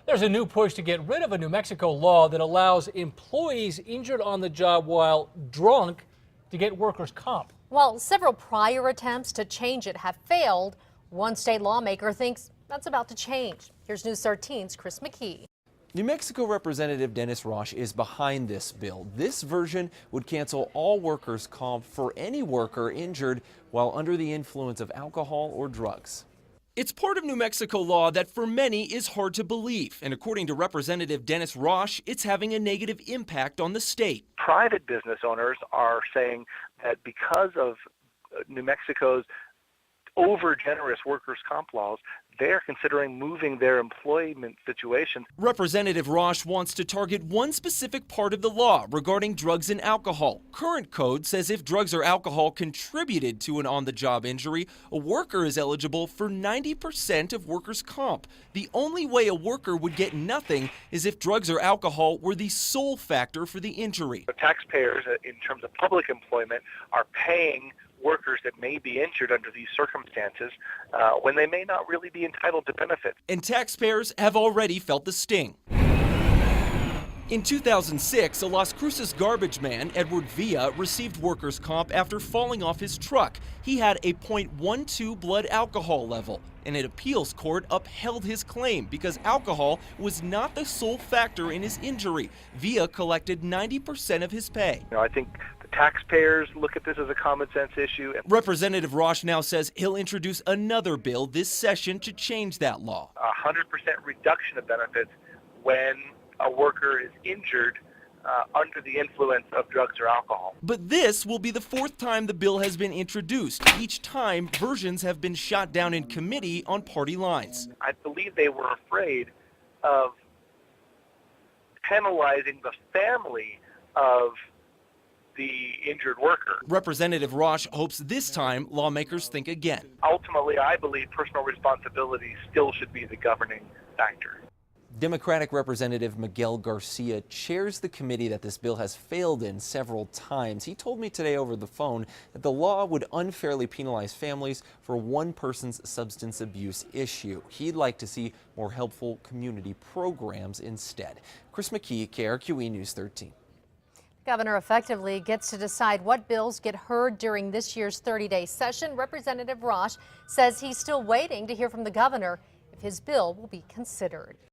There's a new push to get rid of a New Mexico law that allows employees injured on the job while drunk to get workers' comp. While several prior attempts to change it have failed, one state lawmaker thinks that's about to change. Here's News 13's Chris McKee. New Mexico Representative Dennis Roche is behind this bill. This version would cancel all workers' comp for any worker injured while under the influence of alcohol or drugs. It's part of New Mexico law that for many is hard to believe. And according to Representative Dennis Roche, it's having a negative impact on the state. Private business owners are saying that because of New Mexico's over-generous workers' comp laws, they're considering moving their employment situation. Representative Roche wants to target one specific part of the law regarding drugs and alcohol. Current code says if drugs or alcohol contributed to an on-the-job injury, a worker is eligible for 90% of workers' comp. The only way a worker would get nothing is if drugs or alcohol were the sole factor for the injury. The taxpayers, in terms of public employment, are paying workers that may be injured under these circumstances when they may not really be entitled to benefits. And taxpayers have already felt the sting. In 2006, a Las Cruces garbage man, Edward Villa, received workers' comp after falling off his truck. He had a .12 blood alcohol level, and an appeals court upheld his claim because alcohol was not the sole factor in his injury. Villa collected 90% of his pay. I think the taxpayers look at this as a common sense issue. Representative Roche now says he'll introduce another bill this session to change that law. 100% reduction of benefits when a worker is injured under the influence of drugs or alcohol. But this will be the fourth time the bill has been introduced. Each time, versions have been shot down in committee on party lines. I believe they were afraid of penalizing the family of the injured worker. Representative Roche hopes this time lawmakers think again. Ultimately, I believe personal responsibility still should be the governing factor. Democratic Representative Miguel Garcia chairs the committee that this bill has failed in several times. He told me today over the phone that the law would unfairly penalize families for one person's substance abuse issue. He'd like to see more helpful community programs instead. Chris McKee, KRQE News 13. Governor effectively gets to decide what bills get heard during this year's 30-day session. Representative Roche says he's still waiting to hear from the governor if his bill will be considered.